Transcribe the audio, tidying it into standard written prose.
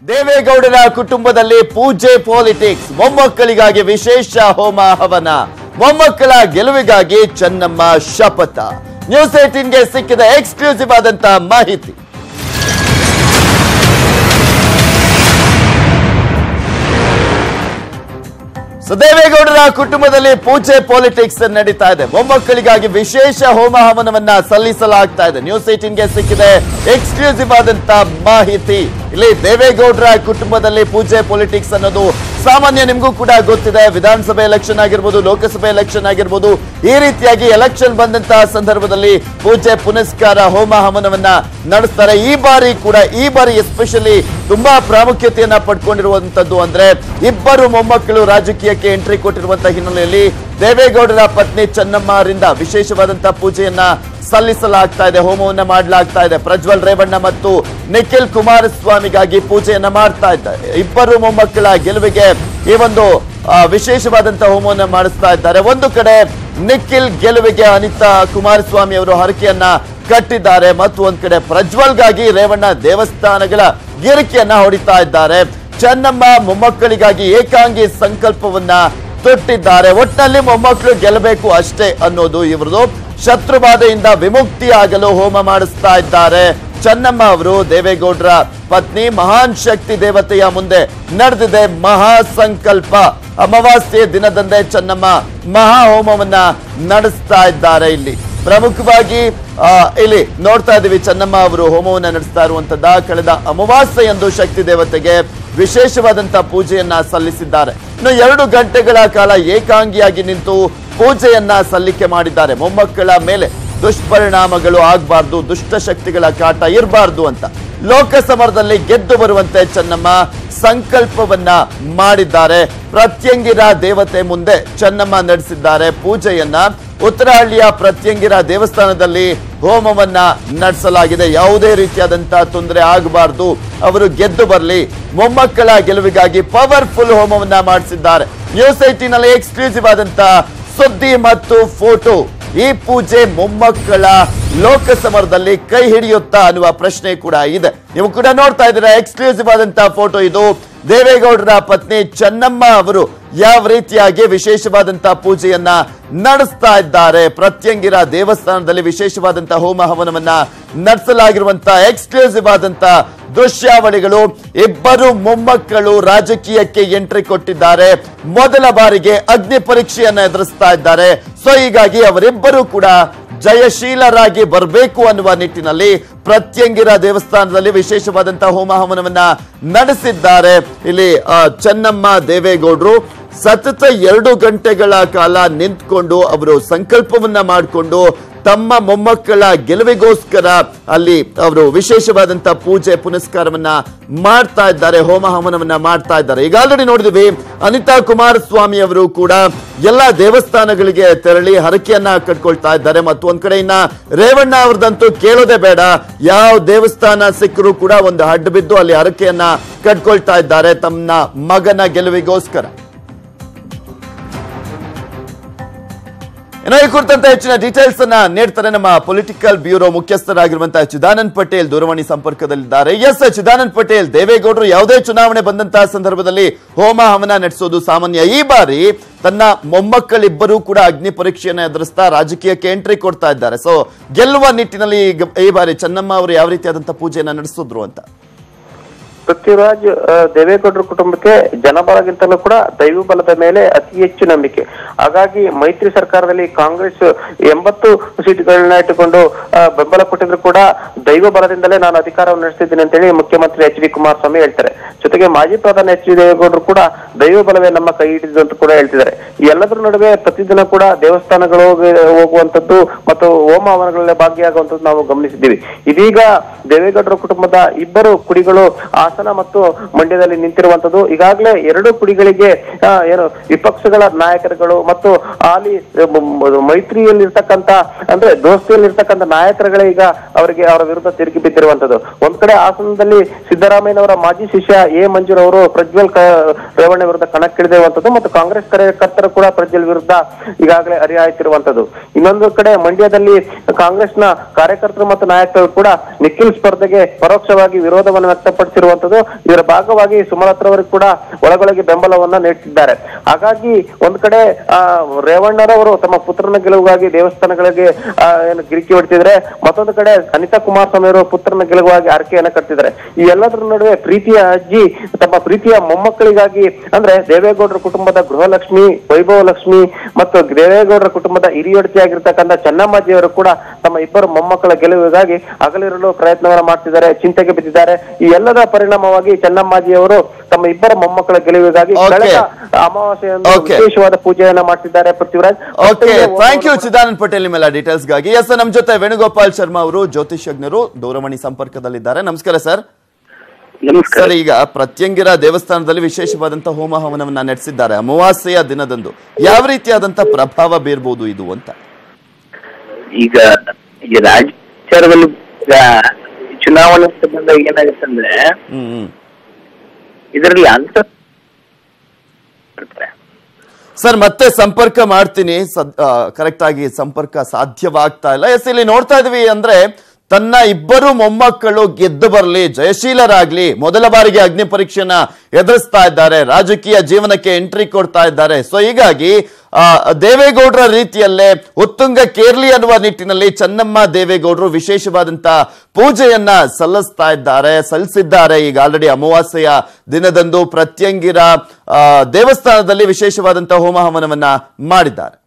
ದೇವೇಗೌಡರ ಕುಟುಂಬದಲ್ಲಿ ಪೂಜೆ ಪಾಲಿಟಿಕ್ಸ್, ಮೊಮ್ಮಕ್ಕಳಿಗಾಗಿ ವಿಶೇಷ ಹೋಮ ಹವನ, ಮೊಮ್ಮಕ್ಕಳ ಗೆಲುವಿಗಾಗಿ ಚೆನ್ನಮ್ಮ ಶಪಥ. ನ್ಯೂಸ್ 18ಗೆ ಸಿಕ್ಕಿದ ಎಕ್ಸ್ಕ್ಲೂಸಿವ್ ಆದಂತ ಮಾಹಿತಿ. ದೇವೇಗೌಡರ ಕುಟುಂಬದಲ್ಲಿ ಪೂಜೆ ಪಾಲಿಟಿಕ್ಸ್ ನಡೀತಾ ಇದೆ. ಮೊಮ್ಮಕ್ಕಳಿಗಾಗಿ ವಿಶೇಷ ಹೋಮ ಹವನವನ್ನ ಸಲ್ಲಿಸಲಾಗ್ತಾ ಇದೆ. ನ್ಯೂಸ್ 18ಗೆ ಸಿಕ್ಕಿದೆ ಎಕ್ಸ್ಕ್ಲೂಸಿವ್ ಆದಂತ ಮಾಹಿತಿ. ಇಲ್ಲಿ ದೇವೇಗೌಡರ ಕುಟುಂಬದಲ್ಲಿ ಪೂಜೆ ಪಾಲಿಟಿಕ್ಸ್ ಅನ್ನೋದು ಸಾಮಾನ್ಯ, ನಿಮಗೂ ಕೂಡ ಗೊತ್ತಿದೆ. ವಿಧಾನಸಭೆ ಎಲೆಕ್ಷನ್ ಆಗಿರ್ಬೋದು, ಲೋಕಸಭೆ ಎಲೆಕ್ಷನ್ ಆಗಿರ್ಬೋದು, ಈ ರೀತಿಯಾಗಿ ಎಲೆಕ್ಷನ್ ಬಂದಂತಹ ಸಂದರ್ಭದಲ್ಲಿ ಪೂಜೆ ಪುನಸ್ಕಾರ ಹೋಮ ಹವನವನ್ನ ನಡೆಸ್ತಾರೆ. ಈ ಬಾರಿ ಎಸ್ಪೆಷಲಿ ತುಂಬಾ ಪ್ರಾಮುಖ್ಯತೆಯನ್ನ ಪಡ್ಕೊಂಡಿರುವಂತದ್ದು ಅಂದ್ರೆ ಇಬ್ಬರು ಮೊಮ್ಮಕ್ಕಳು ರಾಜಕೀಯಕ್ಕೆ ಎಂಟ್ರಿ ಕೊಟ್ಟಿರುವಂತಹ ಹಿನ್ನೆಲೆಯಲ್ಲಿ ದೇವೇಗೌಡರ ಪತ್ನಿ ಚೆನ್ನಮ್ಮ ಅವರಿಂದ ವಿಶೇಷವಾದಂತಹ ಪೂಜೆಯನ್ನ ಸಲ್ಲಿಸಲಾಗ್ತಾ ಇದೆ, ಹೋಮವನ್ನ ಮಾಡಲಾಗ್ತಾ ಇದೆ. ಪ್ರಜ್ವಲ್ ರೇವಣ್ಣ ಮತ್ತು ನಿಖಿಲ್ ಕುಮಾರಸ್ವಾಮಿಗಾಗಿ ಪೂಜೆಯನ್ನ ಮಾಡ್ತಾ ಇದ್ದಾರೆ. ಇಬ್ಬರು ಮೊಮ್ಮಕ್ಕಳ ಗೆಲುವಿಗೆ ಈ ಒಂದು ವಿಶೇಷವಾದಂತಹ ಹೋಮವನ್ನ ಮಾಡಿಸ್ತಾ ಇದ್ದಾರೆ. ಒಂದು ಕಡೆ ನಿಖಿಲ್ ಗೆಲುವಿಗೆ ಅನಿತಾ ಕುಮಾರಸ್ವಾಮಿ ಅವರು ಹರಕೆಯನ್ನ ಕಟ್ಟಿದ್ದಾರೆ, ಮತ್ತು ಒಂದ್ ಕಡೆ ಪ್ರಜ್ವಲ್ಗಾಗಿ ರೇವಣ್ಣ ದೇವಸ್ಥಾನಗಳ ಗಿರಿಕೆಯನ್ನ ಹೊಡಿತಾ ಇದ್ದಾರೆ. ಚೆನ್ನಮ್ಮ ಮೊಮ್ಮಕ್ಕಳಿಗಾಗಿ ಏಕಾಂಗಿ ಸಂಕಲ್ಪವನ್ನ ತೊಟ್ಟಿದ್ದಾರೆ. ಒಟ್ಟಿನಲ್ಲಿ ಮೊಮ್ಮಕ್ಕಳು ಗೆಲ್ಲಬೇಕು ಅಷ್ಟೇ ಅನ್ನೋದು ಇವರದು. ಶತ್ರುಬಾಧೆಯಿಂದ ವಿಮುಕ್ತಿ ಆಗಲು ಹೋಮ ಮಾಡಿಸ್ತಾ ಇದ್ದಾರೆ. ಚೆನ್ನಮ್ಮ ಅವರು ದೇವೇಗೌಡರ ಪತ್ನಿ ಮಹಾನ್ ಶಕ್ತಿ ದೇವತೆಯ ಮುಂದೆ ನಡೆದಿದೆ ಮಹಾ ಸಂಕಲ್ಪ. ಅಮಾವಾಸ್ಯೆ ದಿನದಂದೇ ಚೆನ್ನಮ್ಮ ಮಹಾ ಹೋಮವನ್ನ ನಡೆಸ್ತಾ ಇದ್ದಾರೆ. ಇಲ್ಲಿ ಪ್ರಮುಖವಾಗಿ ಇಲ್ಲಿ ನೋಡ್ತಾ ಇದೀವಿ, ಚೆನ್ನಮ್ಮ ಅವರು ಹೋಮವನ್ನ ನಡೆಸ್ತಾ ಇರುವಂತದ್ದ. ಕಳೆದ ಅಮಾವಾಸ್ಯೆಯಂದು ಶಕ್ತಿ ದೇವತೆಗೆ ವಿಶೇಷವಾದಂತಹ ಪೂಜೆಯನ್ನ ಸಲ್ಲಿಸಿದ್ದಾರೆ. ಇನ್ನು 2 ಗಂಟೆಗಳ ಕಾಲ ಏಕಾಂಗಿಯಾಗಿ ನಿಂತು ಪೂಜೆಯನ್ನ ಸಲ್ಲಿಕೆ ಮಾಡಿದ್ದಾರೆ. ಮೊಮ್ಮಕ್ಕಳ ಮೇಲೆ ದುಷ್ಪರಿಣಾಮಗಳು ಆಗಬಾರ್ದು, ದುಷ್ಟ ಶಕ್ತಿಗಳ ಕಾಟ ಇರಬಾರ್ದು ಅಂತ ಲೋಕಸಮರದಲ್ಲಿ ಗೆದ್ದು ಬರುವಂತೆ ಚೆನ್ನಮ್ಮ ಸಂಕಲ್ಪವನ್ನ ಮಾಡಿದ್ದಾರೆ. ಪ್ರತ್ಯಂಗಿರ ದೇವತೆ ಮುಂದೆ ಚೆನ್ನಮ್ಮ ನಡೆಸಿದ್ದಾರೆ ಪೂಜೆಯನ್ನ. ಉತ್ತರಹಳ್ಳಿಯ ಪ್ರತ್ಯಂಗಿರ ದೇವಸ್ಥಾನದಲ್ಲಿ ಹೋಮವನ್ನ ನಡೆಸಲಾಗಿದೆ. ಯಾವುದೇ ರೀತಿಯಾದಂತಹ ತೊಂದರೆ ಆಗಬಾರ್ದು, ಅವರು ಗೆದ್ದು ಬರಲಿ, ಮೊಮ್ಮಕ್ಕಳ ಗೆಲುವಿಗಾಗಿ ಪವರ್ಫುಲ್ ಹೋಮವನ್ನ ಮಾಡಿಸಿದ್ದಾರೆ. ನ್ಯೂಸ್ 18ನಲ್ಲಿ ಎಕ್ಸ್ಕ್ಲೂಸಿವ್ ಆದಂತಹ ಸುದ್ದಿ ಮತ್ತು ಫೋಟೋ. ಈ ಪೂಜೆ ಮೊಮ್ಮಕ್ಕಳ ಲೋಕಸಮರದಲ್ಲಿ ಕೈ ಹಿಡಿಯುತ್ತಾ ಅನ್ನುವ ಪ್ರಶ್ನೆ ಕೂಡ ಇದೆ. ನೀವು ಕೂಡ ನೋಡ್ತಾ ಇದ್ದೀರಾ ಎಕ್ಸ್ಕ್ಲೂಸಿವ್ ಆದಂತಹ ಫೋಟೋ ಇದು. ದೇವೇಗೌಡರ ಪತ್ನಿ ಚೆನ್ನಮ್ಮ ಅವರು ಯಾವ ರೀತಿಯಾಗಿ ವಿಶೇಷವಾದಂತಹ ಪೂಜೆಯನ್ನ ನಡೆಸ್ತಾ ಇದ್ದಾರೆ. ಪ್ರತ್ಯಂಗಿರ ದೇವಸ್ಥಾನದಲ್ಲಿ ವಿಶೇಷವಾದಂತಹ ಹೋಮ ಹವನವನ್ನ ನಡೆಸಲಾಗಿರುವಂತಹ ಎಕ್ಸ್ಕ್ಲೂಸಿವ್ ಆದಂತಹ ದೃಶ್ಯಾವಳಿಗಳು. ಇಬ್ಬರು ಮೊಮ್ಮಕ್ಕಳು ರಾಜಕೀಯಕ್ಕೆ ಎಂಟ್ರಿ ಕೊಟ್ಟಿದ್ದಾರೆ. ಮೊದಲ ಬಾರಿಗೆ ಅಗ್ನಿ ಪರೀಕ್ಷೆಯನ್ನ ಎದುರಿಸ್ತಾ ಇದ್ದಾರೆ. ಸೊ ಹೀಗಾಗಿ ಅವರಿಬ್ಬರು ಕೂಡ ಜಯಶೀಲರಾಗಿ ಬರಬೇಕು ಅನ್ನುವ ನಿಟ್ಟಿನಲ್ಲಿ ಪ್ರತ್ಯಂಗಿರ ದೇವಸ್ಥಾನದಲ್ಲಿ ವಿಶೇಷವಾದಂತಹ ಹೋಮ ಹವನವನ್ನ ನಡೆಸಿದ್ದಾರೆ. ಇಲ್ಲಿ ಚೆನ್ನಮ್ಮ ದೇವೇಗೌಡರು ಸತತ 2 ಗಂಟೆಗಳ ಕಾಲ ನಿಂತ್ಕೊಂಡು ಅವರು ಸಂಕಲ್ಪವನ್ನ ಮಾಡಿಕೊಂಡು ತಮ್ಮ ಮೊಮ್ಮಕ್ಕಳ ಗೆಲುವಿಗೋಸ್ಕರ ಅಲ್ಲಿ ಅವರು ವಿಶೇಷವಾದಂತಹ ಪೂಜೆ ಪುನಸ್ಕಾರವನ್ನ ಮಾಡ್ತಾ ಇದ್ದಾರೆ, ಹೋಮ ಹವನವನ್ನ ಮಾಡ್ತಾ ಇದ್ದಾರೆ. ಈಗ ಆಲ್ರೆಡಿ ನೋಡಿದ್ವಿ, ಅನಿತಾ ಕುಮಾರಸ್ವಾಮಿ ಅವರು ಕೂಡ ಎಲ್ಲಾ ದೇವಸ್ಥಾನಗಳಿಗೆ ತೆರಳಿ ಹರಕೆಯನ್ನ ಕಟ್ಕೊಳ್ತಾ ಇದ್ದಾರೆ. ಮತ್ತು ಒಂದ್ ಕಡೆ ಇನ್ನ ರೇವಣ್ಣ ಅವ್ರದಂತೂ ಕೇಳೋದೇ ಬೇಡ, ಯಾವ ದೇವಸ್ಥಾನ ಸಿಕ್ಕರೂ ಕೂಡ ಒಂದು ಅಡ್ಡ ಬಿದ್ದು ಅಲ್ಲಿ ಹರಕೆಯನ್ನ ಕಟ್ಕೊಳ್ತಾ ಇದ್ದಾರೆ ತಮ್ಮ ಮಗನ ಗೆಲುವಿಗೋಸ್ಕರ. ಈ ಕುರಿತಂತೆ ಹೆಚ್ಚಿನ ಡೀಟೇಲ್ಸ್ ಅನ್ನ ನೀಡ್ತಾರೆ ನಮ್ಮ ಪೊಲಿಟಿಕಲ್ ಬ್ಯೂರೋ ಮುಖ್ಯಸ್ಥರಾಗಿರುವಂತಹ ಚಿದಾನಂದ್ ಪಟೇಲ್ ದೂರವಾಣಿ ಸಂಪರ್ಕದಲ್ಲಿದ್ದಾರೆ. ಎಸ್ ಚಿದಾನಂದ್ ಪಟೇಲ್, ದೇವೇಗೌಡರು ಯಾವುದೇ ಚುನಾವಣೆ ಬಂದಂತಹ ಸಂದರ್ಭದಲ್ಲಿ ಹೋಮ ಹವನ ನಡೆಸೋದು ಸಾಮಾನ್ಯ. ಈ ಬಾರಿ ತನ್ನ ಮೊಮ್ಮಕ್ಕಳಿಬ್ಬರೂ ಕೂಡ ಅಗ್ನಿ ಪರೀಕ್ಷೆಯನ್ನ ಎದುರಿಸ್ತಾ ರಾಜಕೀಯಕ್ಕೆ ಎಂಟ್ರಿ ಕೊಡ್ತಾ ಇದ್ದಾರೆ. ಸೊ ಗೆಲ್ಲುವ ನಿಟ್ಟಿನಲ್ಲಿ ಈ ಬಾರಿ ಚೆನ್ನಮ್ಮ ಅವರು ಯಾವ ರೀತಿಯಾದಂತಹ ಪೂಜೆಯನ್ನ ನಡೆಸಿದ್ರು ಅಂತ. ಪೃಥ್ವಿರಾಜ್, ದೇವೇಗೌಡರ ಕುಟುಂಬಕ್ಕೆ ಜನಬಲಗಿಂತಲೂ ಕೂಡ ದೈವ ಬಲದ ಮೇಲೆ ಅತಿ ಹೆಚ್ಚು ನಂಬಿಕೆ. ಹಾಗಾಗಿ ಮೈತ್ರಿ ಸರ್ಕಾರದಲ್ಲಿ ಕಾಂಗ್ರೆಸ್ 80 ಸೀಟ್ಗಳನ್ನ ಇಟ್ಟುಕೊಂಡು ಬೆಂಬಲ ಕೊಟ್ಟಿದ್ರು ಕೂಡ ದೈವ ಬಲದಿಂದಲೇ ನಾನು ಅಧಿಕಾರವನ್ನು ನಡೆಸ್ತಿದ್ದೀನಿ ಅಂತ ಹೇಳಿ ಮುಖ್ಯಮಂತ್ರಿ ಎಚ್ ಡಿ ಕುಮಾರಸ್ವಾಮಿ ಹೇಳ್ತಾರೆ. ಜೊತೆಗೆ ಮಾಜಿ ಪ್ರಧಾನಿ ಎಚ್ ಡಿ ದೇವೇಗೌಡರು ಕೂಡ ದೈವ ಬಲವೇ ನಮ್ಮ ಕೈ ಹಿಡಿದು ಅಂತ ಕೂಡ ಹೇಳ್ತಿದ್ದಾರೆ. ಈ ಎಲ್ಲದರ ನಡುವೆ ಪ್ರತಿದಿನ ಕೂಡ ದೇವಸ್ಥಾನಗಳು ಹೋಗುವಂತದ್ದು ಮತ್ತು ಹೋಮ ಹವನಗಳಲ್ಲಿ ಭಾಗಿಯಾಗುವಂತದ್ದು ನಾವು ಗಮನಿಸಿದ್ದೀವಿ. ಇದೀಗ ದೇವೇಗೌಡರ ಕುಟುಂಬದ ಇಬ್ಬರು ಕುಡಿಗಳು ಹಾಸನ ಮತ್ತು ಮಂಡ್ಯದಲ್ಲಿ ನಿಂತಿರುವಂತದ್ದು. ಈಗಾಗಲೇ 2 ಕುಡಿಗಳಿಗೆ ಏನು ವಿಪಕ್ಷಗಳ ನಾಯಕರುಗಳು ಮತ್ತು ಹಾಲಿ ಮೈತ್ರಿಯಲ್ಲಿರ್ತಕ್ಕಂಥ ಅಂದ್ರೆ ದೋಸ್ತಿಯಲ್ಲಿರ್ತಕ್ಕಂಥ ನಾಯಕರುಗಳೇ ಈಗ ಅವರ ವಿರುದ್ಧ ತಿರುಗಿ ಬಿದ್ದಿರುವಂತದ್ದು. ಒಂದ್ ಕಡೆ ಹಾಸನದಲ್ಲಿ ಸಿದ್ದರಾಮಯ್ಯನವರ ಮಾಜಿ ಶಿಷ್ಯ ಎ ಮಂಜೂರ್ ಅವರು ಪ್ರಜ್ವಲ್ ರೇವಣ್ಣ ವಿರುದ್ಧ ಕಣಕ್ಕಿಳಿದಿರುವಂತದ್ದು ಮತ್ತು ಕಾಂಗ್ರೆಸ್ ಕಾರ್ಯಕರ್ತರು ಕೂಡ ಪ್ರಜ್ವಲ್ ವಿರುದ್ಧ ಈಗಾಗಲೇ ಹರಿಹಾಯ್ತಿರುವಂತದ್ದು. ಇನ್ನೊಂದು ಕಡೆ ಮಂಡ್ಯದಲ್ಲಿ ಕಾಂಗ್ರೆಸ್ನ ಕಾರ್ಯಕರ್ತರು ಮತ್ತು ನಾಯಕರು ಕೂಡ ನಿಖಿಲ್ ಸ್ಪರ್ಧೆಗೆ ಪರೋಕ್ಷವಾಗಿ ವಿರೋಧವನ್ನು ವ್ಯಕ್ತಪಡಿಸಿರುವಂತದ್ದು. ಇದರ ಭಾಗವಾಗಿ ಸುಮಲತಾ ಅವರಿಗೆ ಕೂಡ ಒಳಗೊಳಗೆ ಬೆಂಬಲವನ್ನ ನೀಡುತ್ತಿದ್ದಾರೆ. ಹಾಗಾಗಿ ಒಂದ್ ಕಡೆ ರೇವಣ್ಣರವರು ತಮ್ಮ ಪುತ್ರನ ಗೆಲುವಾಗಿ ದೇವಸ್ಥಾನಗಳಿಗೆ ಏನು ಗಿರಿಕಿ ಹೊಡ್ತಿದ್ರೆ, ಮತ್ತೊಂದು ಕಡೆ ಅನಿತಾ ಕುಮಾರಸ್ವಾಮಿ ಅವರು ಪುತ್ರನ ಗೆಲುವಾಗಿ ಆರ್ಕೆಯನ್ನ ಕಟ್ತಿದ್ದಾರೆ. ಈ ಎಲ್ಲದರ ನಡುವೆ ಪ್ರೀತಿಯ ಅಜ್ಜಿ ತಮ್ಮ ಪ್ರೀತಿಯ ಮೊಮ್ಮಕ್ಕಳಿಗಾಗಿ ಅಂದ್ರೆ ದೇವೇಗೌಡರ ಕುಟುಂಬದ ಗೃಹಲಕ್ಷ್ಮಿ ವೈಭವ ಲಕ್ಷ್ಮಿ ಮತ್ತು ದೇವೇಗೌಡರ ಕುಟುಂಬದ ಹಿರಿಯೊಡತಿಯಾಗಿರ್ತಕ್ಕಂಥ ಚೆನ್ನಮ್ಮಾಜಿಯವರು ಕೂಡ ತಮ್ಮ ಇಬ್ಬರು ಮೊಮ್ಮಕ್ಕಳ ಗೆಲುವಿಗಾಗಿ ಹಗಲಿರಲು ಪ್ರಯತ್ನವನ್ನ ಮಾಡ್ತಿದ್ದಾರೆ, ಚಿಂತೆಗೆ ಬಿದ್ದಿದ್ದಾರೆ. ಈ ಎಲ್ಲದ ಪರಿಣಾಮವಾಗಿ ಚೆನ್ನಮ್ಮಾಜಿಯವರು ತಮ್ಮ ಇಬ್ಬರ ಮೊಮ್ಮಕ್ಕಳ ಗೆಲುವಿಗಾಗಿ ಕಳೆದ ಅಮಾವಾಸ್ಯೆಯನ್ನು ವಿಶೇಷವಾದ ಪೂಜೆಯನ್ನ ಮಾಡ್ತಿದ್ದಾರೆ. ಪೃಥ್ವಿರಾಜ್, ಥ್ಯಾಂಕ್ ಯು ಚಿದಾನಂದ್ ಪಟೇಲ್ ನಿಮ್ಮೆಲ್ಲ ಡೀಟೇಲ್ಸ್ ಗಾಗಿ. ಎಸ್, ನಮ್ಮ ಜೊತೆ ವೇಣುಗೋಪಾಲ್ ಶರ್ಮಾ ಅವರು ಜ್ಯೋತಿಷ್ಯಜ್ಞರು ದೂರವಾಣಿ ಸಂಪರ್ಕದಲ್ಲಿದ್ದಾರೆ. ನಮಸ್ಕಾರ ಸರ್. ಸರ್, ಈಗ ಪ್ರತ್ಯಂಗಿರ ದೇವಸ್ಥಾನದಲ್ಲಿ ವಿಶೇಷವಾದಂತಹ ಹೋಮ ಹವನವನ್ನ ನಡೆಸಿದ್ದಾರೆ ಅಮಾವಾಸ್ಯೆಯ ದಿನದಂದು. ಯಾವ ರೀತಿಯಾದಂತ ಪ್ರಭಾವ ಬೀರಬಹುದು ಇದು ಅಂತ? ಈಗ ಈ ರಾಜಕಾರಣದಲ್ಲಿ ಚುನಾವಣೆ ಬಂದಾಗ ಏನಾಗುತ್ತೆ ಅಂದ್ರೆ ಇದರಲ್ಲಿ ಅಂತ ಸರ್ ಮತ್ತೆ ಸಂಪರ್ಕ ಮಾಡ್ತೀನಿ, ಕರೆಕ್ಟ್ ಆಗಿ ಸಂಪರ್ಕ ಸಾಧ್ಯವಾಗ್ತಾ ಇಲ್ಲ. ಎಸ್, ಇಲ್ಲಿ ನೋಡ್ತಾ ಇದೀವಿ ಅಂದ್ರೆ ತನ್ನ ಇಬ್ಬರು ಮೊಮ್ಮಕ್ಕಳು ಗೆದ್ದು ಬರಲಿ, ಜಯಶೀಲರಾಗ್ಲಿ, ಮೊದಲ ಬಾರಿಗೆ ಅಗ್ನಿ ಪರೀಕ್ಷೆನ ಎದುರಿಸ್ತಾ ಇದ್ದಾರೆ, ರಾಜಕೀಯ ಜೀವನಕ್ಕೆ ಎಂಟ್ರಿ ಕೊಡ್ತಾ ಇದ್ದಾರೆ. ಸೊ ಹೀಗಾಗಿ ದೇವೇಗೌಡರ ರೀತಿಯಲ್ಲೇ ಉತ್ತುಂಗಕ್ಕೇರ್ಲಿ ಅನ್ನುವ ನಿಟ್ಟಿನಲ್ಲಿ ಚೆನ್ನಮ್ಮ ದೇವೇಗೌಡರು ವಿಶೇಷವಾದಂತ ಪೂಜೆಯನ್ನ ಸಲ್ಲಿಸಿದ್ದಾರೆ. ಈಗ ಆಲ್ರೆಡಿ ಅಮಾವಾಸ್ಯೆಯ ದಿನದಂದು ಪ್ರತ್ಯಂಗಿರ ದೇವಸ್ಥಾನದಲ್ಲಿ ವಿಶೇಷವಾದಂತಹ ಹೋಮ ಹವನವನ್ನ ಮಾಡಿದ್ದಾರೆ.